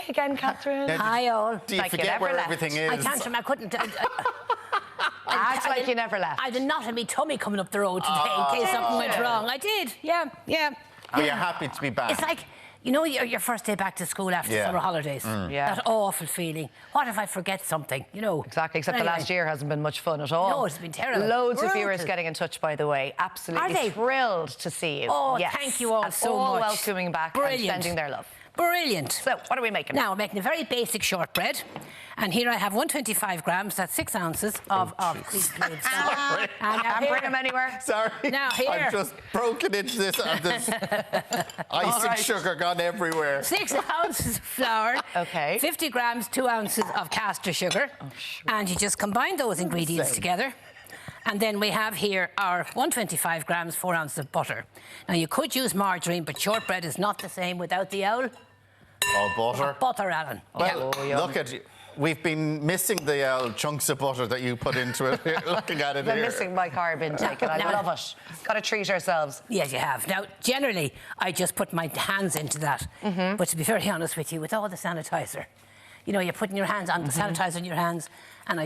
Hi again, Catherine. Hi, all. Do you forget where everything is? I can't. I couldn't. Act like you never left. I did not have my tummy coming up the road today in case something went wrong. I did. Yeah. Are you happy to be back? It's like, you know, your first day back to school after summer holidays. Yeah. That awful feeling. What if I forget something, you know? Exactly, except Anyway. the last year hasn't been much fun at all. No, it's been terrible. Loads of Brutal. viewers getting in touch, by the way. Absolutely Are they? thrilled to see you. Oh, yes. thank you all and so all much. welcoming back Brilliant. and sending their love. Brilliant. So, what are we making? Now, I'm making a very basic shortbread. And here I have 125 grams, that's 6 ounces of please, Sorry. Can't bring them anywhere. Sorry. Now, here. I've just broken into this and there's icing sugar gone everywhere. 6 ounces of flour. Okay. 50 grams, 2 ounces of caster sugar. Oh, sure. And you just combine those ingredients Same. together. And then we have here our 125 grams, 4 ounces of butter. Now, you could use margarine, but shortbread is not the same without the owl. Oh, butter. Butter, Alan. Well, yum. look at you. We've been missing the chunks of butter that you put into it. Looking at it They're here. missing my carb intake, and I love it. Got to treat ourselves. Yes, you have. Now, generally, I just put my hands into that. But to be very honest with you, with all the sanitizer, you know, you're putting your hands on the sanitizer in your hands, and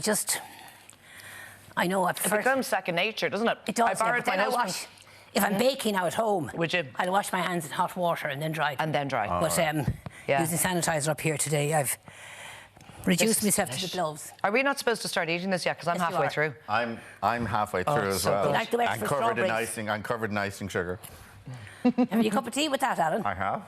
I know I prefer... It becomes second nature, doesn't it? It does, I borrowed but then my I husband. wash... If I'm baking now at home, Would you? I'll wash my hands in hot water and then dry them. And then dry. But using sanitizer up here today, I've reduced myself to the gloves. Are we not supposed to start eating this yet? Because I'm Yes, you halfway are. through. I'm halfway through as so well. good. You like the extra and covered in strawberries? icing. I'm covered in icing sugar. Have you a cup of tea with that, Alan? I have.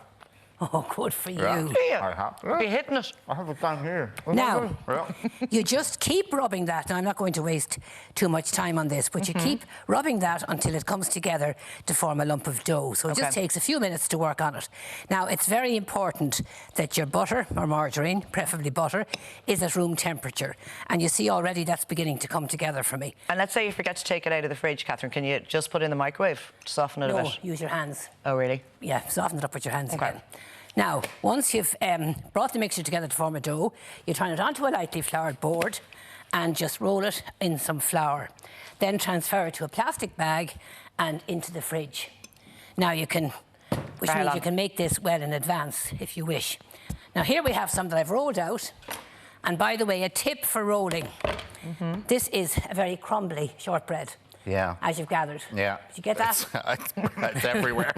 Oh, good for Yeah. you. Yeah. I have. Be hitting it. I have it down here. Now, Yeah. you just keep rubbing that. Now, I'm not going to waste too much time on this, but you keep rubbing that until it comes together to form a lump of dough. So it just takes a few minutes to work on it. Now, it's very important that your butter or margarine, preferably butter, is at room temperature. And you see already that's beginning to come together for me. And let's say you forget to take it out of the fridge, Catherine. Can you just put it in the microwave to soften it a No, bit? use your hands. Oh, really? Yeah, soften it up with your hands again. Now, once you've brought the mixture together to form a dough, you turn it onto a lightly floured board and just roll it in some flour. Then transfer it to a plastic bag and into the fridge. Now you can, which means you can make this well in advance if you wish. Now here we have some that I've rolled out. And by the way, a tip for rolling. This is a very crumbly shortbread. Yeah. As you've gathered. Yeah. Did you get that? It's everywhere.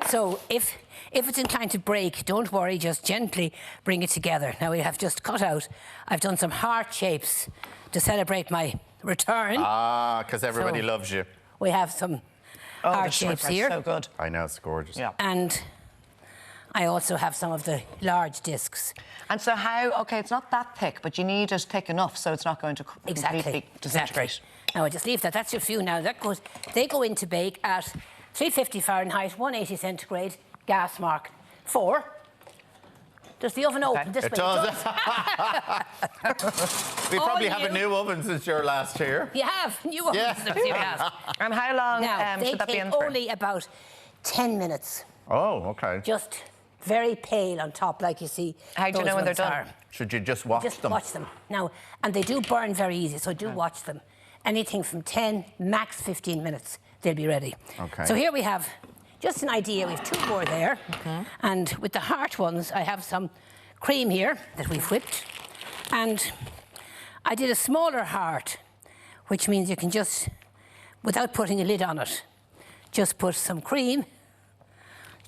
So if it's inclined to break, don't worry, just gently bring it together. Now we have just cut out, I've done some heart shapes to celebrate my return. Ah, because everybody loves you. We have some heart shapes here. So good. I know, it's gorgeous. Yeah. And I also have some of the large discs. And so how, OK, it's not that thick, but you need it thick enough so it's not going to completely disintegrate. Now I just leave that. That's your few now. They go into bake at 350 Fahrenheit, 180 centigrade, gas mark 4. Does the oven open? This It way? does. We probably have a new oven since you're last here. You have new ovens since you last. And how long Now, they should that be take in for? only about 10 minutes. Oh, OK. Just very pale on top, like you see. How do you know when they're done? Are. Should you just watch Just them? watch them. Now, and they do burn very easy, so do watch them. Anything from 10, max 15 minutes, they'll be ready. OK. So here we have just an idea. We have 2 more there. And with the heart ones, I have some cream here that we've whipped. And I did a smaller heart, which means you can just, without putting a lid on it, just put some cream.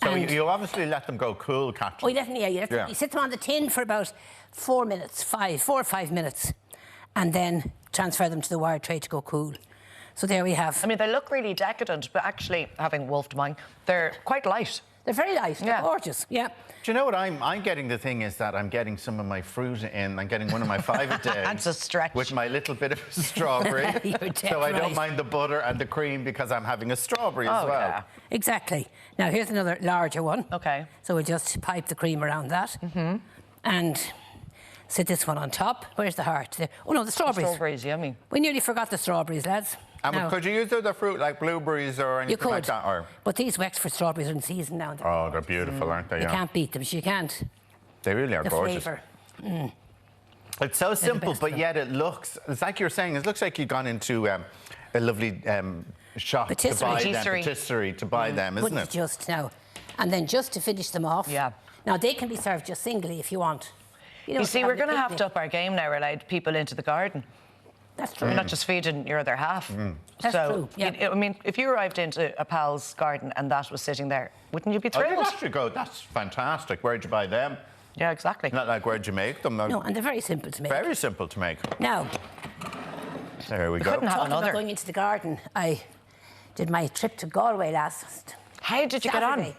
So you obviously let them go cool, Catherine. Oh, you sit them on the tin for about 4 minutes, 4 or 5 minutes, and then transfer them to the wire tray to go cool. So there we have. I mean, they look really decadent, but actually, having wolfed mine, they're quite light. They're very light. They're gorgeous. Yeah. Do you know what I'm getting? The thing is that I'm getting some of my fruit in. I'm getting one of my 5-a-days. That's a stretch. With my little bit of strawberry. So I don't mind the butter and the cream because I'm having a strawberry as well. Yeah. Exactly. Now here's another larger one. OK. So we'll just pipe the cream around that. And sit this one on top. Where's the heart? There. Oh no, the strawberries. Strawberries, yummy. We nearly forgot the strawberries, lads. And Now, could you use other fruit like blueberries or anything you could, like that? Or... but these Wexford strawberries are in season now. Oh, they're beautiful, aren't they? You can't beat them. You can't. They really are The gorgeous. flavour. It's so simple, best but of yet it looks, it's like you're saying, it looks like you've gone into a lovely shop Patisserie. to buy them, to buy them, isn't Wouldn't it? you just now. And then just to finish them off. Yeah. Now, they can be served just singly if you want. You see, we're going to have to up our game now. We're allowed people into the garden. That's true. We're not just feeding your other half. That's true, yeah. I mean, if you arrived into a pal's garden and that was sitting there, wouldn't you be thrilled? Oh, you'd actually go, that's fantastic. Where'd you buy them? Yeah, exactly. Not like where'd you make them? No, and they're very simple to make. Very simple to make. Now, there we go. Couldn't have talking another. about going into the garden, I did my trip to Galway last How did you get on?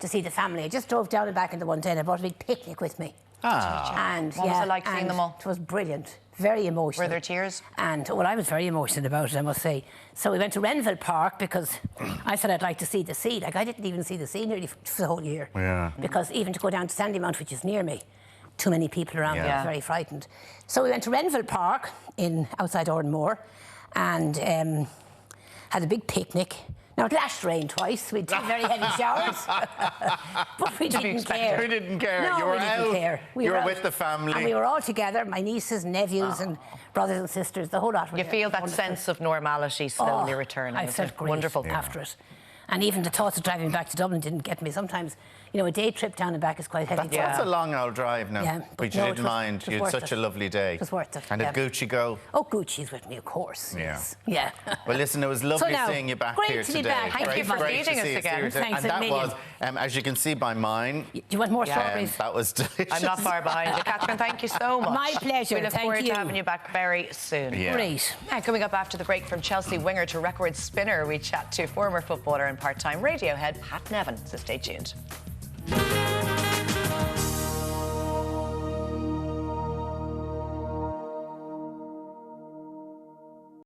to see the family. I just drove down and back in the one day and I brought a big picnic with me. And What was it like seeing them all? It was brilliant. Very emotional. Were there tears? And, well, I was very emotional about it, I must say. So we went to Renville Park because I said I'd like to see the sea. Like, I didn't even see the sea nearly for the whole year. Yeah. Because even to go down to Sandymount, which is near me, too many people around me, I was very frightened. So we went to Renville Park outside Oranmore and had a big picnic. Now, it lashed rain twice. We had 2 very heavy showers. But we didn't care. We didn't care. No, You were we didn't out. care. You were out. with the family. And we were all together, my nieces, nephews and brothers and sisters, the whole lot. You feel that sense of normality slowly returning. I felt great wonderful after it. And even the thoughts of driving back to Dublin didn't get me. Sometimes, you know, a day trip down and back is quite heavy. That's a long old drive now. Yeah, but you didn't mind. You had such a lovely day. It was worth it. And did Gucci go? Oh, Gucci's with me, of course. Yeah. Yes. Yeah. Well, listen, it was lovely now, seeing you back great here to be today. back. Thank you for great feeding to us see you. again. Seriously. Thanks and a that million. was, as you can see by mine, Do you want more strawberries? that was delicious. I'm not far behind you. Catherine, thank you so much. My pleasure. We look Thank forward you. to having you back very soon. Yeah. Great. And coming up after the break, from Chelsea winger to record spinner, we chat to former footballer and part-time Radiohead Pat Nevin. So stay tuned.